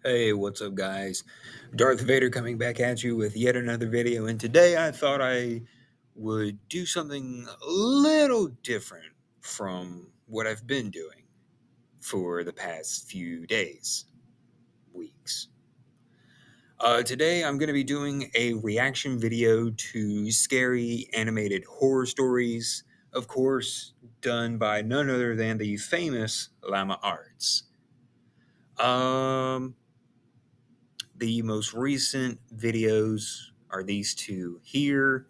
Hey, what's up, guys? Darth Vader coming back at you with yet another video, and today I thought I would do something a little different from what I've been doing for the past few days, weeks. Today I'm going to be doing a reaction video to scary animated horror stories, of course, done by none other than the famous Llama Arts. Um, The most recent videos are these two here.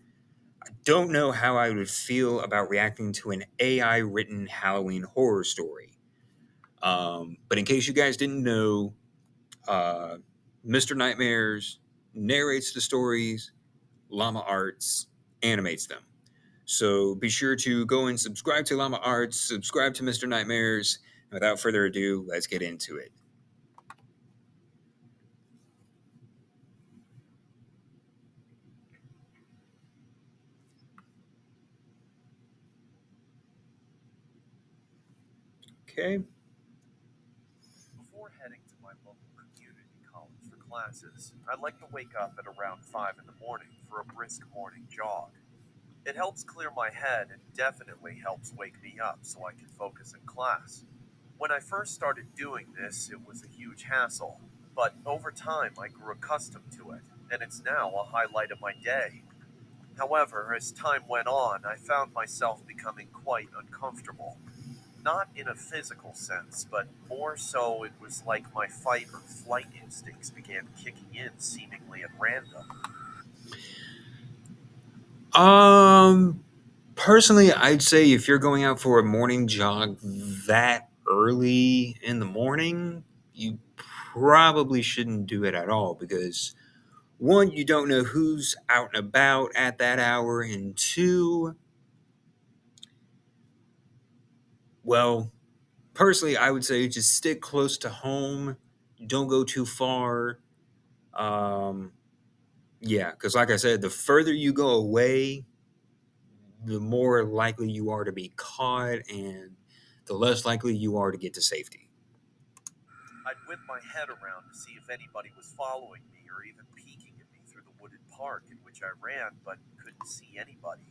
I don't know how I would feel about reacting to an AI written Halloween horror story. But in case you guys didn't know, uh, Mr. Nightmares narrates the stories, Llama Arts animates them. So be sure to go and subscribe to Llama Arts, subscribe to Mr. Nightmares. And without further ado, let's get into it. Okay. Before heading to my local community college for classes, I like to wake up at around 5 in the morning for a brisk morning jog. It helps clear my head and definitely helps wake me up so I can focus in class. When I first started doing this, it was a huge hassle, but over time I grew accustomed to it, and it's now a highlight of my day. However, as time went on, I found myself becoming quite uncomfortable. Not in a physical sense, but more so it was like my fight or flight instincts began kicking in seemingly at random. Um, Personally, I'd say if you're going out for a morning jog that early in the morning, you probably shouldn't do it at all because one, you don't know who's out and about at that hour, and two, well, personally, I would say just stick close to home. Don't go too far. Um, yeah, because like I said, the further you go away, the more likely you are to be caught and the less likely you are to get to safety. I'd whip my head around to see if anybody was following me or even peeking at me through the wooded park in which I ran, but couldn't see anybody.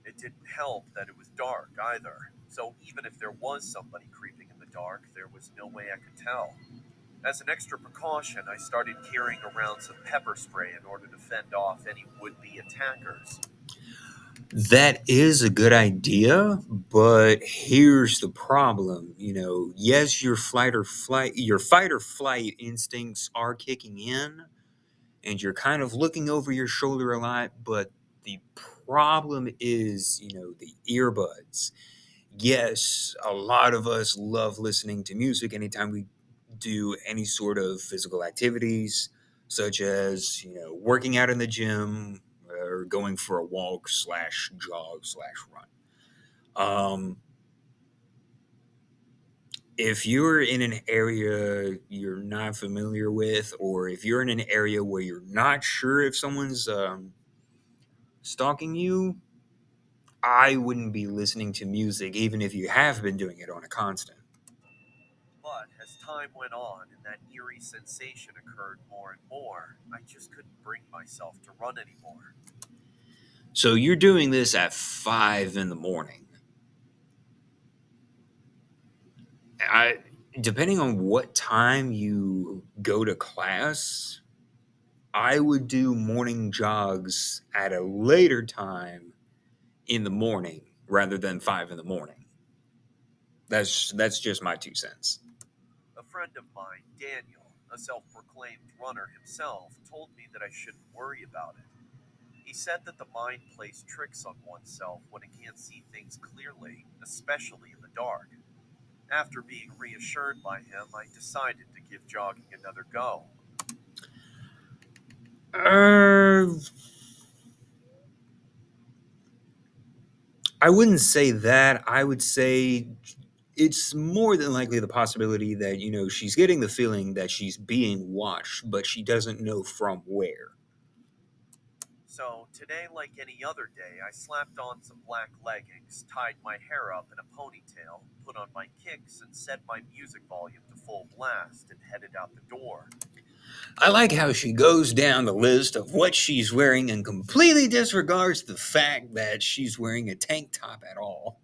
It didn't help that it was dark either, so even if there was somebody creeping in the dark, there was no way I could tell. As an extra precaution, I started carrying around some pepper spray in order to fend off any would be attackers. That is a good idea, but here's the problem. Yes, your fight or flight instincts are kicking in, and you're kind of looking over your shoulder a lot, but the problem is, the earbuds. Yes, a lot of us love listening to music anytime we do any sort of physical activities, such as, working out in the gym or going for a walk slash jog slash run. Um, if you're in an area you're not familiar with, or if you're in an area where you're not sure if someone's stalking you, I wouldn't be listening to music, even if you have been doing it on a constant. But as time went on and that eerie sensation occurred more and more, I just couldn't bring myself to run anymore. So you're doing this at 5 in the morning. I, Depending on what time you go to class, I would do morning jogs at a later time in the morning rather than 5 in the morning. That's just my 2 cents. A friend of mine, Daniel, a self proclaimed runner himself, told me that I shouldn't worry about it. He said that the mind plays tricks on oneself when it can't see things clearly, especially in the dark. After being reassured by him, I decided to give jogging another go. Uh, I wouldn't say that. I would say it's more than likely the possibility that, she's getting the feeling that she's being watched, but she doesn't know from where. So, today, like any other day, I slapped on some black leggings, tied my hair up in a ponytail, put on my kicks, and set my music volume to full blast and headed out the door. I like how she goes down the list of what she's wearing and completely disregards the fact that she's wearing a tank top at all.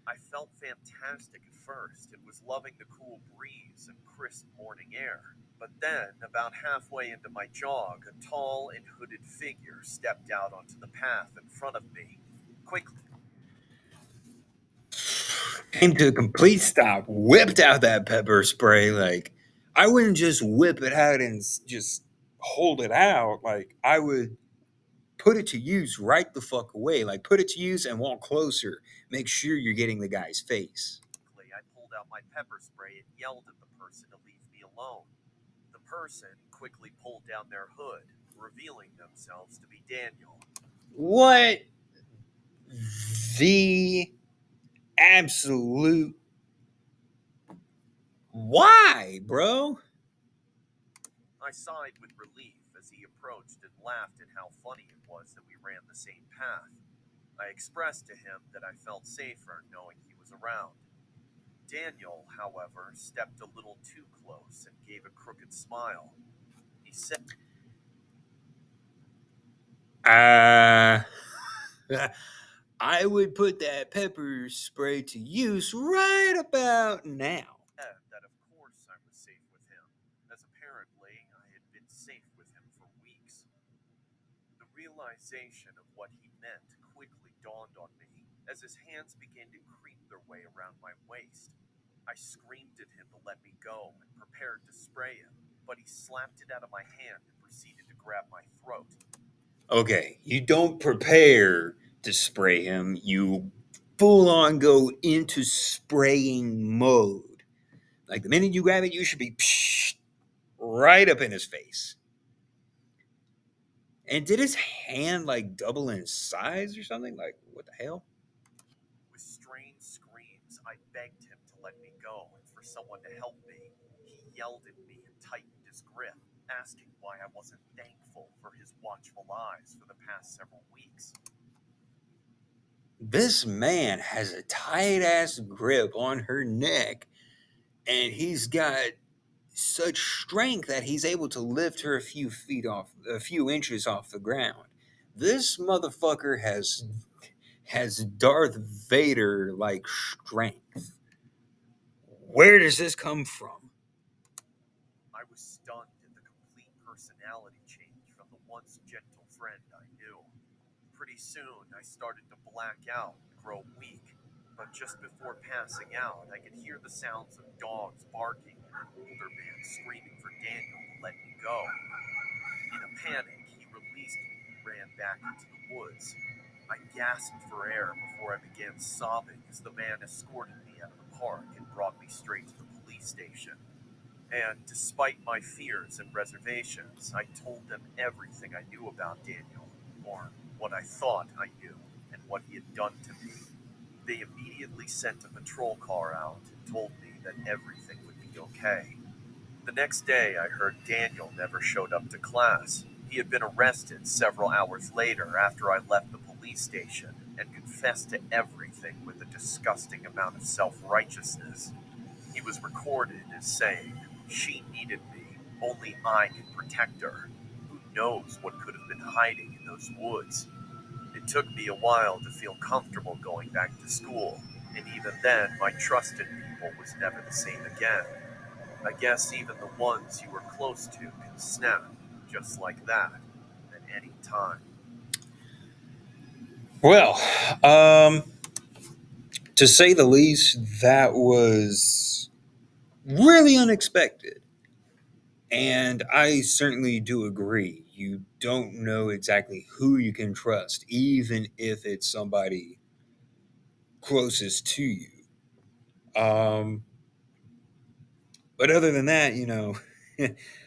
I felt fantastic at first and was loving the cool breeze and crisp morning air. But then, about halfway into my jog, a tall and hooded figure stepped out onto the path in front of me. Quickly, Came to a complete stop, whipped out that pepper spray. Like, I wouldn't just whip it out and just hold it out. Like, I would put it to use right the fuck away. Like, put it to use and walk closer. Make sure you're getting the guy's face. I pulled out my pepper spray and yelled at the person to leave me alone. The person quickly pulled down their hood, revealing themselves to be Daniel. What the absolute why, bro? I sighed with relief as he approached and laughed at how funny it was that we ran the same path. I expressed to him that I felt safer knowing he was around. Daniel, however, stepped a little too close and gave a crooked smile. He said, Uh, I would put that pepper spray to use right about now. that of course I was safe with him, as apparently I had been safe with him for weeks. The realization of what he meant quickly dawned on me as his hands began to creep their way around my waist. I screamed at him to let me go and prepared to spray him, but he slapped it out of my hand and proceeded to grab my throat. Okay, you don't prepare to spray him, you full on go into spraying mode. Like the minute you grab it, you should be right up in his face. And did his hand like double in size or something? Like, what the hell? With strained screams, I begged him to let me go and for someone to help me. He yelled at me and tightened his grip, asking why I wasn't thankful for his watchful eyes for the past several weeks. This man has a tight ass grip on her neck, and he's got such strength that he's able to lift her a few inches off the ground. This motherfucker has Darth Vader like strength. Where does this come from? I was stunned at the complete personality change from the once gentle friend I knew. Pretty soon, I started to black out and grow weak, but just before passing out, I could hear the sounds of dogs barking and an older man screaming for Daniel to let me go. In a panic, he released me and ran back into the woods. I gasped for air before I began sobbing as the man escorted me out of the park and brought me straight to the police station. And despite my fears and reservations, I told them everything I knew about Daniel, or what I thought I knew, and what he had done to me. They immediately sent a patrol car out and told me that everything would be okay. The next day, I heard Daniel never showed up to class. He had been arrested several hours later after I left the police station and confessed to everything with a disgusting amount of self righteousness. He was recorded as saying, "She needed me. Only I could protect her. Who knows what could have been hiding in those woods?" It took me a while to feel comfortable going back to school, and even then, my trust in people was never the same again. I guess even the ones you were close to can snap, just like that, at any time. Well, to say the least, that was really unexpected. And I certainly do agree. You don't know exactly who you can trust, even if it's somebody closest to you. Um, but other than that,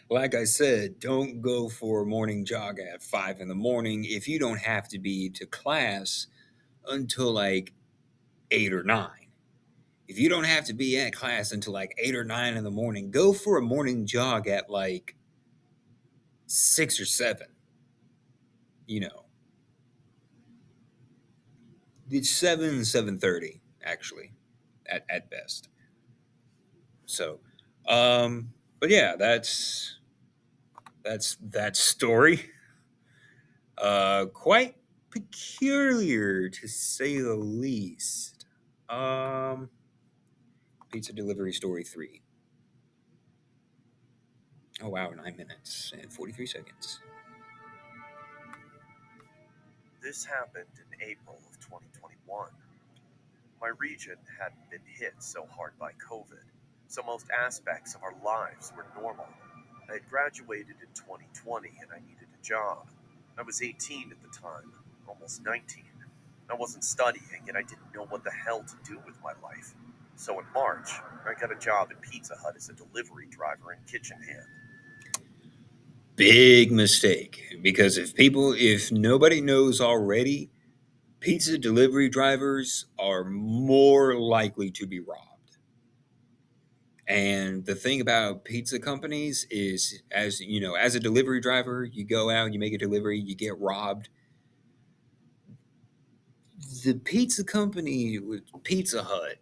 like I said, don't go for a morning jog at 5 in the morning if you don't have to be to class until like 8 or 9. If you don't have to be at class until like 8 or 9 in the morning, go for a morning jog at like 6 or 7. You know, it's 7, 7:30 actually, at best. So, but yeah, that's that story. Quite peculiar to say the least. Um, Pizza delivery story three. Oh wow, 9 minutes and 43 seconds. This happened in April of 2021. My region hadn't been hit so hard by COVID, so most aspects of our lives were normal. I had graduated in 2020 and I needed a job. I was 18 at the time, almost 19. I wasn't studying and I didn't know what the hell to do with my life. So in March, I got a job at Pizza Hut as a delivery driver and kitchen hand. Big mistake because if nobody knows already, pizza delivery drivers are more likely to be robbed. And the thing about pizza companies is, as you know, as a delivery driver, you go out, you make a delivery, you get robbed. The pizza company with Pizza Hut,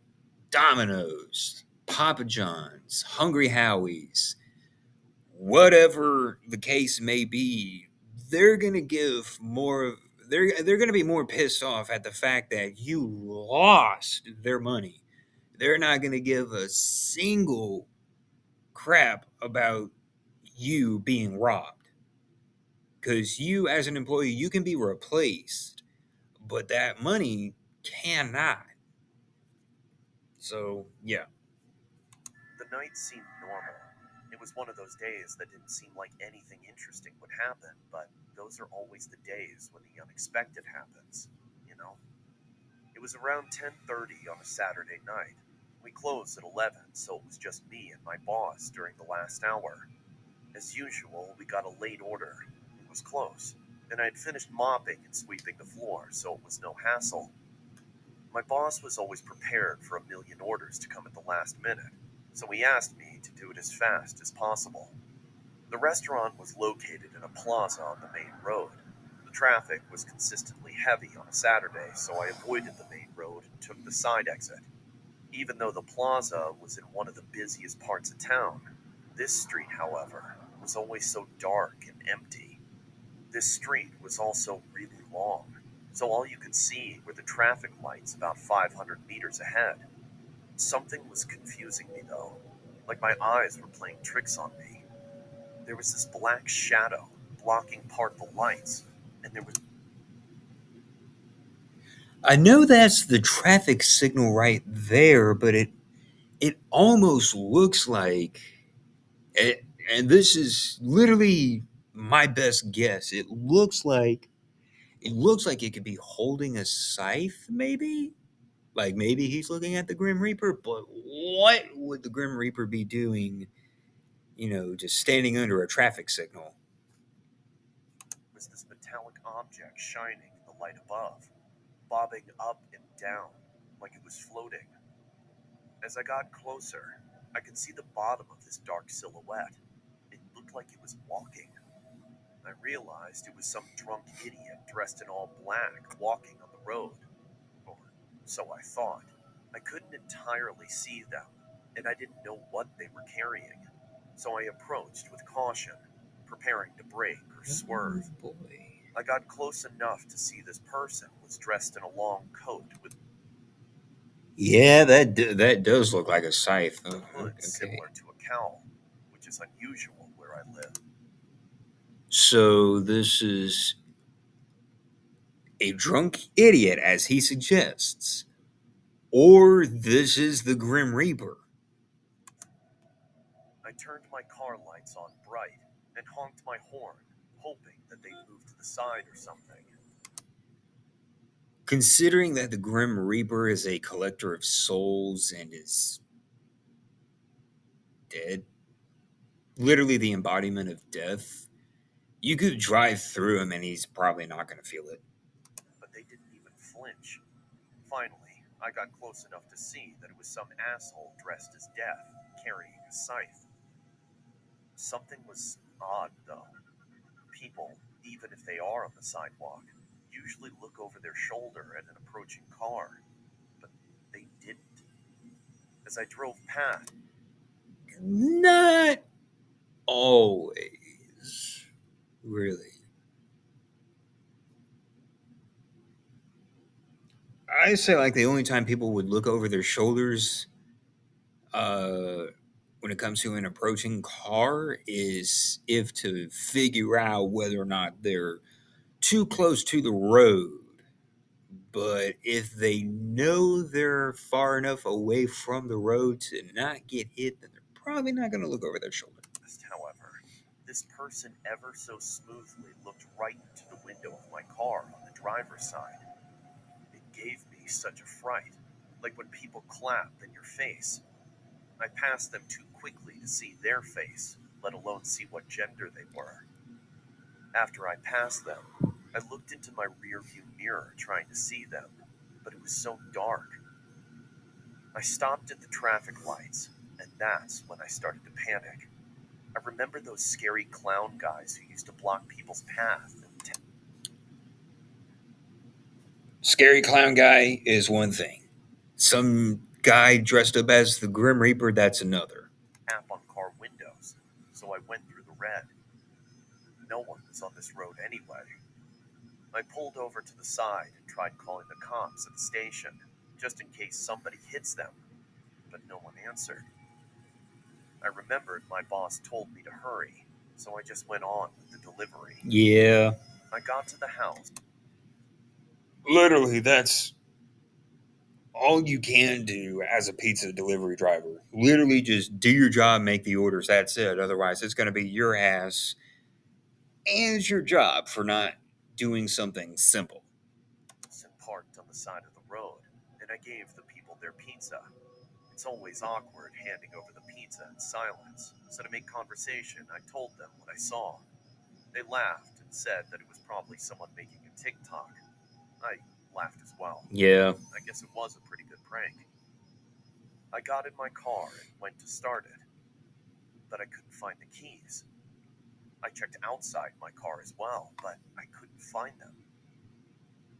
Domino's, Papa John's, Hungry Howie's, whatever the case may be, they're gonna give more. They're gonna be more pissed off at the fact that you lost their money. They're not gonna give a single crap about you being robbed because you, as an employee, you can be replaced, but that money cannot. So yeah. The night seemed normal. It was one of those days that didn't seem like anything interesting would happen, but those are always the days when the unexpected happens, you know? It was around 10:30 on a Saturday night. We closed at 11, so it was just me and my boss during the last hour. As usual, we got a late order. It was close, and I had finished mopping and sweeping the floor, so it was no hassle. My boss was always prepared for a million orders to come at the last minute, so he asked me to do it as fast as possible. The restaurant was located in a plaza on the main road. The traffic was consistently heavy on a Saturday, so I avoided the main road and took the side exit. Even though the plaza was in one of the busiest parts of town, this street, however, was always so dark and empty. This street was also really long, so all you could see were the traffic lights about 500 meters ahead. Something was confusing me though, like my eyes were playing tricks on me. There was this black shadow blocking part of the lights, and there was I know that's the traffic signal right there, but it almost looks like it, and this is literally my best guess. It looks like it could be holding a scythe, maybe. Like maybe he's looking at the Grim Reaper, but what would the Grim Reaper be doing? Just standing under a traffic signal. this metallic object shining in the light above, bobbing up and down like it was floating. As I got closer, I could see the bottom of this dark silhouette. It looked like it was walking. I realized it was some drunk idiot dressed in all black walking on the road. Or so I thought. I couldn't entirely see them, and I didn't know what they were carrying. So I approached with caution, preparing to brake or Oh swerve. boy. I got close enough to see this person was dressed in a long coat with Yeah, that does look like a scythe. a Oh, hood okay. similar to a cowl, which is unusual where I live. So this is a drunk idiot, as he suggests, or this is the Grim Reaper. I turned my car lights on bright and honked my horn, hoping that they'd move to the side or something. Considering that the Grim Reaper is a collector of souls and is dead, literally the embodiment of death, you could drive through him and he's probably not going to feel it. But they didn't even flinch. Finally, I got close enough to see that it was some asshole dressed as death, carrying a scythe. Something was odd, though. People, even if they are on the sidewalk, usually look over their shoulder at an approaching car, but they didn't. As I drove past, Not always, really. I say like the only time people would look over their shoulders uh, when it comes to an approaching car is if to figure out whether or not they're too close to the road. But if they know they're far enough away from the road to not get hit, then they're probably not going to look over their shoulder. However, this person ever so smoothly looked right into the window of my car on the driver's side. It gave me such a fright, like when people clap in your face. I passed them too quickly to see their face, let alone see what gender they were. After I passed them, I looked into my rearview mirror trying to see them, but it was so dark. I stopped at the traffic lights, and that's when I started to panic. I remember those scary clown guys who used to block people's path and Scary clown guy is one thing. Some guy dressed up as the Grim Reaper, that's another. tap on car windows, so I went through the red. No one was on this road anyway. I pulled over to the side and tried calling the cops at the station, just in case somebody hits them, but no one answered. I remembered my boss told me to hurry, so I just went on with the delivery. Yeah. I got to the house. Literally, that's all you can do as a pizza delivery driver. Literally, just do your job, make the orders. That's it. Otherwise, it's going to be your ass and your job for not doing something simple. And parked on the side of the road, and I gave the people their pizza. It's always awkward handing over the pizza in silence, so to make conversation, I told them what I saw. They laughed and said that it was probably someone making a TikTok. I laughed as well. Yeah. I guess it was a pretty good prank. I got in my car and went to start it, but I couldn't find the keys. I checked outside my car as well, but I couldn't find them.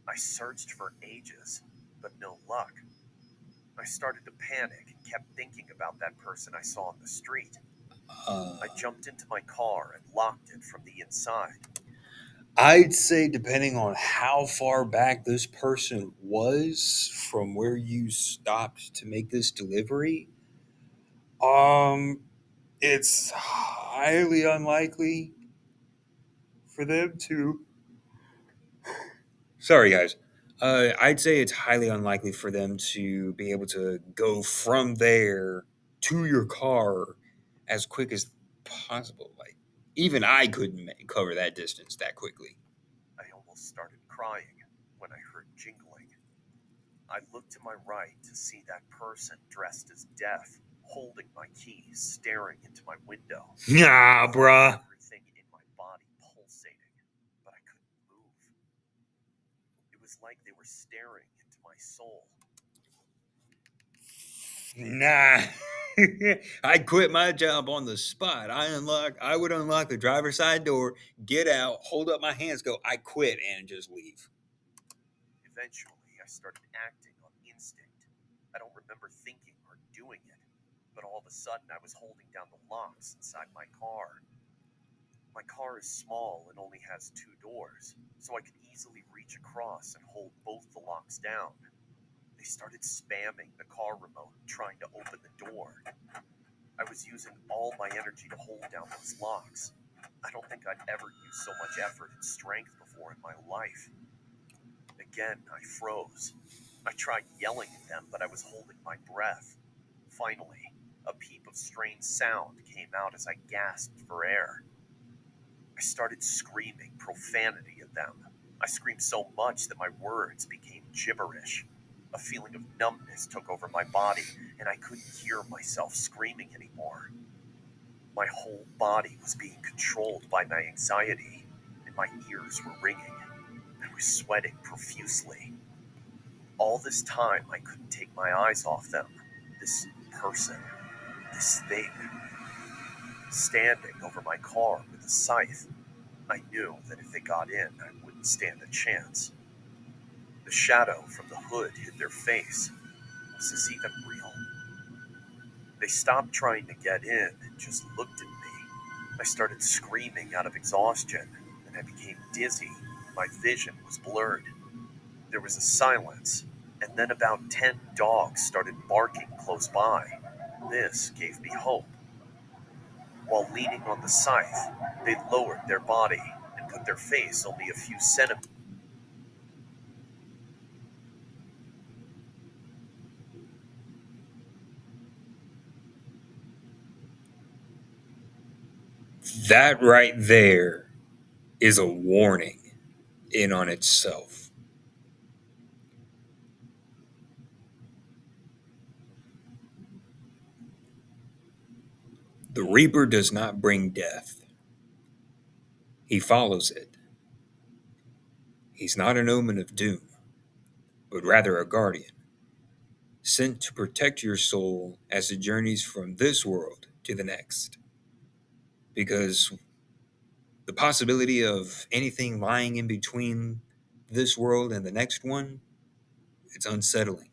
I searched for ages, but no luck. I started to panic and kept thinking about that person I saw on the street. Uh, I jumped into my car and locked it from the inside. I'd say, depending on how far back this person was from where you stopped to make this delivery, um, it's highly unlikely for them to. Sorry, guys. I'd say it's highly unlikely for them to be able to go from there to your car as quick as possible. Like, even I couldn't cover that distance that quickly. I almost started crying when I heard jingling. I looked to my right to see that person dressed as death, holding my keys, staring into my window. Nah, I felt bruh. everything in my body pulsating, but I couldn't move. It was like they were staring into my soul. Nah. I quit my job on the spot. I would unlock the driver's side door, get out, hold up my hands, go, I quit, and just leave. Eventually, I started acting on instinct. I don't remember thinking or doing it, but all of a sudden I was holding down the locks inside my car. My car is small and only has two doors, so I could easily reach across and hold both the locks down. They started spamming the car remote, trying to open the door. I was using all my energy to hold down those locks. I don't think I'd ever used so much effort and strength before in my life. Again, I froze. I tried yelling at them, but I was holding my breath. Finally, a peep of strange sound came out as I gasped for air. I started screaming profanity at them. I screamed so much that my words became gibberish. A feeling of numbness took over my body, and I couldn't hear myself screaming anymore. My whole body was being controlled by my anxiety, and my ears were ringing. I was sweating profusely. All this time, I couldn't take my eyes off them. This person, this thing, standing over my car with a scythe. I knew that if they got in, I wouldn't stand a chance. The shadow from the hood hid their face. Was this even real? They stopped trying to get in and just looked at me. I started screaming out of exhaustion, and I became dizzy. My vision was blurred. There was a silence, and then about 10 dogs started barking close by. This gave me hope. While leaning on the scythe, they lowered their body and put their face only a few centimeters. That right there is a warning in on itself. The Reaper does not bring death, he follows it. He's not an omen of doom, but rather a guardian, sent to protect your soul as it journeys from this world to the next. Because the possibility of anything lying in between this world and the next one, it's unsettling.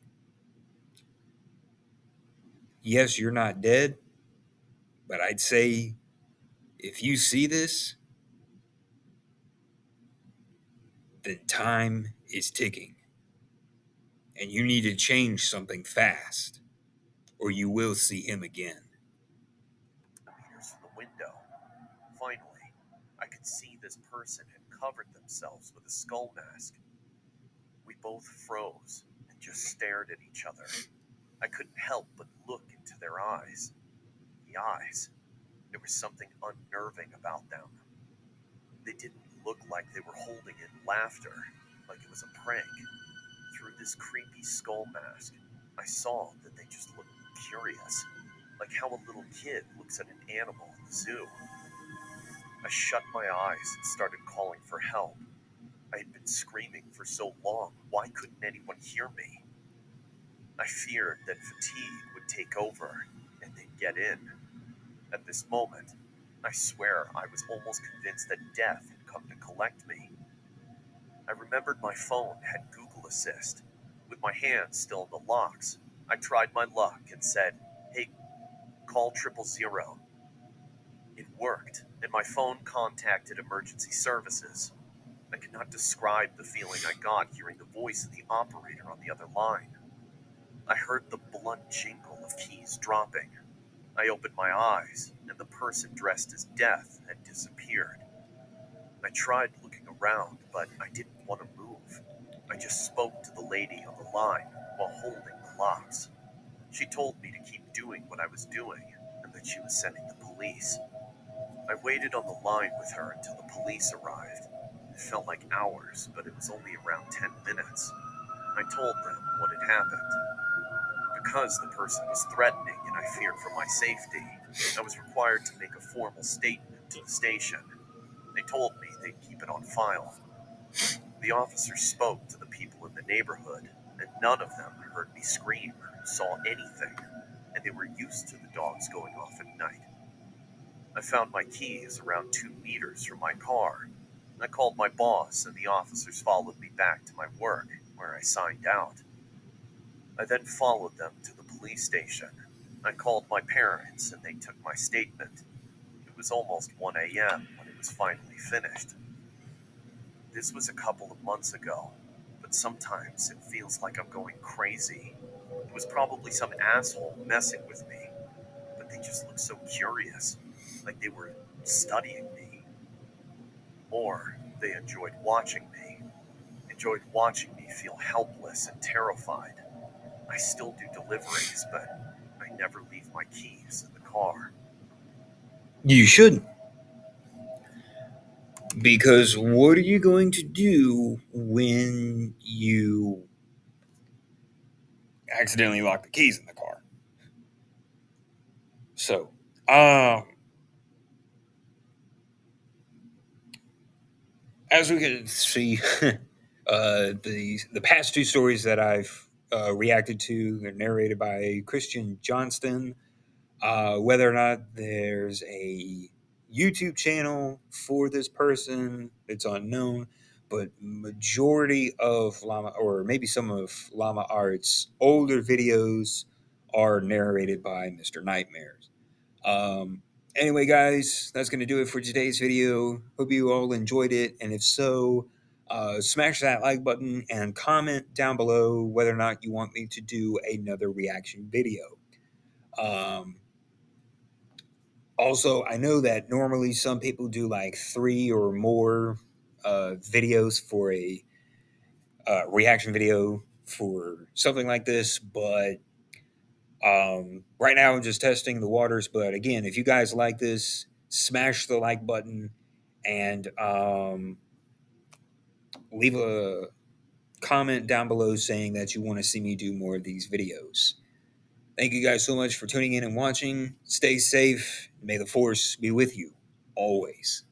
Yes, you're not dead, but I'd say if you see this, then time is ticking and you need to change something fast or you will see him again. From the window. Finally, I could see this person had covered themselves with a skull mask. We both froze and just stared at each other. I couldn't help but look into their eyes. The eyes. There was something unnerving about them. They didn't look like they were holding in laughter, like it was a prank. Through this creepy skull mask, I saw that they just looked curious, like how a little kid looks at an animal in the zoo. I shut my eyes and started calling for help. I had been screaming for so long, why couldn't anyone hear me? I feared that fatigue would take over and they'd get in. At this moment, I swear I was almost convinced that death had come to collect me. I remembered my phone had Google Assist. With my hands still in the locks, I tried my luck and said, "Hey, call 000." It worked, and my phone contacted emergency services. I could not describe the feeling I got hearing the voice of the operator on the other line. I heard the blunt jingle of keys dropping. I opened my eyes, and the person dressed as death had disappeared. I tried looking around, but I didn't want to move. I just spoke to the lady on the line while holding the locks. She told me to keep doing what I was doing and that she was sending the police. I waited on the line with her until the police arrived. It felt like hours, but it was only around 10 minutes. I told them what had happened. Because the person was threatening and I feared for my safety, I was required to make a formal statement to the station. They told me they'd keep it on file. The officers spoke to the people in the neighborhood, and none of them heard me scream or saw anything, and they were used to the dogs going off at night. I found my keys around 2 meters from my car. I called my boss, and the officers followed me back to my work, where I signed out. I then followed them to the police station. I called my parents, and they took my statement. It was almost 1 a.m. when it was finally finished. This was a couple of months ago, but sometimes it feels like I'm going crazy. It was probably some asshole messing with me, but they just looked so curious, like they were studying me. Or they enjoyed watching me feel helpless and terrified. I still do deliveries, but I never leave my keys in the car. You shouldn't, because what are you going to do when you accidentally lock the keys in the car? So, um, as we can see, the past two stories that I've reacted to, they're narrated by Christian Johnston. Whether or not there's a YouTube channel for this person, it's unknown. But majority of Llama, or maybe some of Llama Art's older videos, are narrated by Mr. Nightmares. Anyway, guys, that's going to do it for today's video. Hope you all enjoyed it. And if so, smash that like button and comment down below whether or not you want me to do another reaction video. Um, Also, I know that normally some people do like 3 or more videos for a reaction video for something like this, but right now I'm just testing the waters. But again, if you guys like this, smash the like button and leave a comment down below saying that you want to see me do more of these videos. Thank you guys so much for tuning in and watching. Stay safe. May the force be with you always.